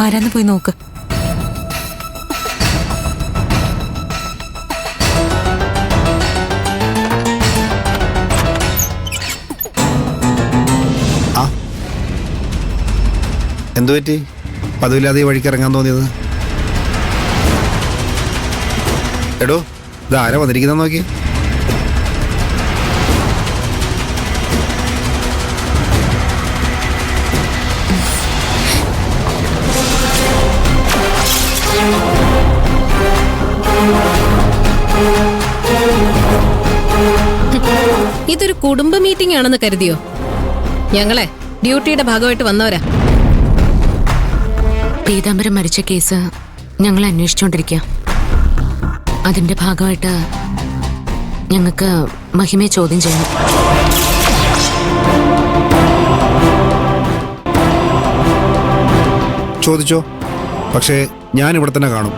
ആരാന്ന് പോയി നോക്ക്. എന്തു പറ്റി പതിവില്ലാതെ ഈ വഴിക്ക് ഇറങ്ങാൻ തോന്നിയത്? എടോ, ഇതാരാ വന്നിരിക്കുന്ന നോക്കി. ഇതൊരു കുടുംബ മീറ്റിംഗ് ആണെന്ന് കരുതിയോ? ഞങ്ങളെ ഡ്യൂട്ടിയുടെ ഭാഗമായിട്ട് വന്നവരാ. പീതാംബരം മരിച്ച കേസ് ഞങ്ങൾ അന്വേഷിച്ചുകൊണ്ടിരിക്കുക. അതിന്റെ ഭാഗമായിട്ട് ഞങ്ങൾക്ക് മഹിമയെ ചോദ്യം ചെയ്യണം. ചോദിച്ചോ, പക്ഷേ ഞാൻ ഇവിടെ തന്നെ കാണും.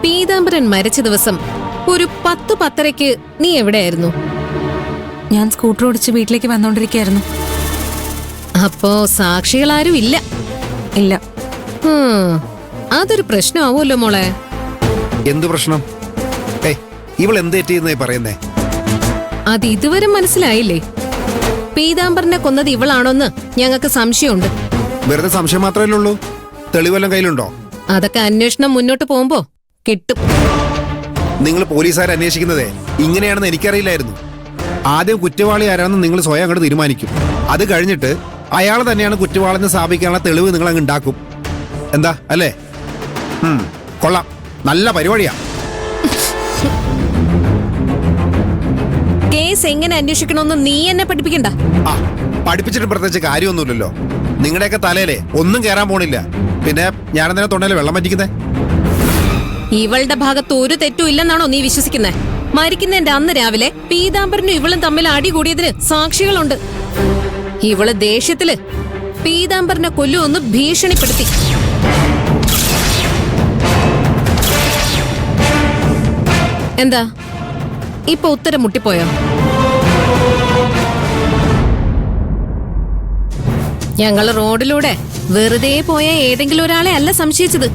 പീതാംബരൻ മരിച്ച ദിവസം ഒരു 10-10:30 നീ എവിടെയായിരുന്നു? ഞാൻ സ്കൂട്ടർ ഓടിച്ച് വീട്ടിലേക്ക് വന്നോണ്ടിരിക്കുകയായിരുന്നു. അപ്പോ സാക്ഷികളാരും ഇല്ല? ഇല്ല. അതൊരു പ്രശ്നമാവുമല്ലോ മോളെ. എന്ത് പ്രശ്നം? ഇവൾ എന്ത് തെറ്റിയെന്നായി പറയുന്നേ? അത് ഇതുവരെ മനസ്സിലായില്ലേ? പീതാംബരനെ കൊന്നത് ഇവളാണോന്ന് ഞങ്ങൾക്ക് സംശയമുണ്ട്. വെറുതെ സംശയം മാത്രമല്ലേ ഉള്ളൂ? തെളിവെല്ലാം കയ്യിലുണ്ടോ? അതൊക്കെ അന്വേഷണം മുന്നോട്ട് പോകുമ്പോ കിട്ടും. നിങ്ങൾ പോലീസുകാർ അന്വേഷിക്കുന്നതേ ഇങ്ങനെയാണെന്ന് എനിക്കറിയില്ലായിരുന്നു. ആദ്യം കുറ്റവാളി ആരാണെന്ന് നിങ്ങൾ സ്വയം അങ്ങോട്ട് തീരുമാനിക്കും. അത് കഴിഞ്ഞിട്ട് അയാൾ തന്നെയാണ് കുറ്റവാളിന്ന് സ്ഥാപിക്കാനുള്ള തെളിവ് നിങ്ങൾ അങ്ങ് ഉണ്ടാക്കും. എന്താ അല്ലേ? കൊള്ളാം, നല്ല പരിപാടിയാ. കേസ് എങ്ങനെ അന്വേഷിക്കണമെന്ന് നീ എന്നെ പഠിപ്പിക്കണ്ട. പഠിപ്പിച്ചിട്ട് പ്രത്യേകിച്ച് കാര്യമൊന്നുമില്ലല്ലോ. നിങ്ങളുടെയൊക്കെ തലയിലെ ഒന്നും കയറാൻ പോണില്ല. പിന്നെ ഞാനെന്തിനാ തൊണ്ടയിലെ വെള്ളം പറ്റിക്കുന്നേ? ഇവളുടെ ഭാഗത്ത് ഒരു തെറ്റും ഇല്ലെന്നാണോ നീ വിശ്വസിക്കുന്നേ? മരിക്കുന്നതിന്റെ അന്ന് രാവിലെ പീതാംബരനും ഇവളും തമ്മിൽ അടി കൂടിയതിന് സാക്ഷികളുണ്ട്. ഇവള് ദേഷ്യത്തില് പീതാംബരനെ കൊല്ലുമെന്ന് ഭീഷണിപ്പെടുത്തി. എന്താ ഇപ്പൊ ഉത്തരം മുട്ടിപ്പോയോ? ഞങ്ങള് റോഡിലൂടെ വെറുതെ പോയ ഏതെങ്കിലും ഒരാളെ അല്ല സംശയിച്ചത്.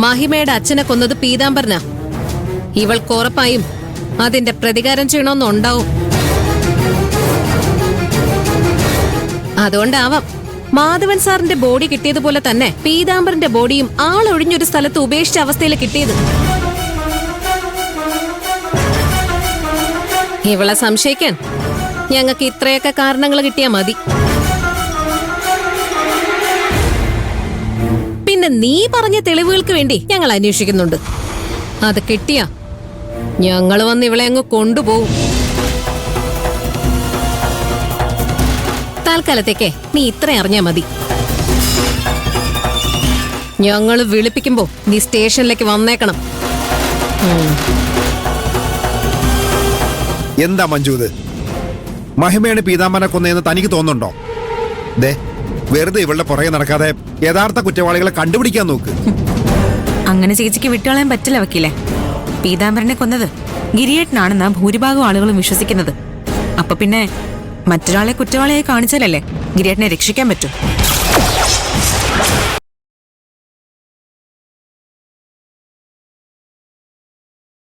മഹിമയുടെ അച്ഛനെ കൊന്നത് പീതാംബരനാ. ഇവൾക്ക് ഉറപ്പായും അതിന്റെ പ്രതികാരം ചെയ്യണമെന്നുണ്ടാവും. അതുകൊണ്ടാവാം മാധവൻ സാറിന്റെ ബോഡി കിട്ടിയതുപോലെ തന്നെ പീതാംബരന്റെ ബോഡിയും ആളൊഴിഞ്ഞൊരു സ്ഥലത്ത് ഉപേക്ഷിച്ച അവസ്ഥയിൽ കിട്ടിയത്. ഇവളെ സംശയിക്കാൻ ഞങ്ങൾക്ക് ഇത്രയൊക്കെ കാരണങ്ങൾ കിട്ടിയാ മതി. പിന്നെ നീ പറഞ്ഞ തെളിവുകൾക്ക് വേണ്ടി ഞങ്ങൾ അന്വേഷിക്കുന്നുണ്ട്. അത് കിട്ടിയാ ഞങ്ങൾ വന്ന് ഇവളെ അങ്ങ് കൊണ്ടുപോകും. തൽക്കാലത്തേക്ക് നീ ഇത്ര അറിഞ്ഞാ മതി. ഞങ്ങൾ വിളിപ്പിക്കുമ്പോ നീ സ്റ്റേഷനിലേക്ക് വന്നേക്കണം. എന്താ മഞ്ജു ഇത്? മഹിമയാണ് പീതാംബരനെ കൊന്നതെന്ന് തനിക്ക് തോന്നുന്നുണ്ടോ? ദേ, വെറുതെ ഇവളുടെ പുറകെ നടക്കാതെ യഥാർത്ഥ കുറ്റവാളികളെ കണ്ടുപിടിക്കാൻ നോക്ക്. അങ്ങനെ ചേച്ചിക്ക് വിട്ടുകളയാൻ പറ്റില്ല വക്കീലെ. പീതാംബരനെ കൊന്നത് ഗിരിയേട്ടനാണെന്നാ ഭൂരിഭാഗം ആളുകളും വിശ്വസിക്കുന്നത്. അപ്പൊ പിന്നെ മറ്റൊരാളെ കുറ്റവാളിയായി കാണിച്ചാലല്ലേ ഗിരിയേട്ടനെ രക്ഷിക്കാൻ പറ്റൂ.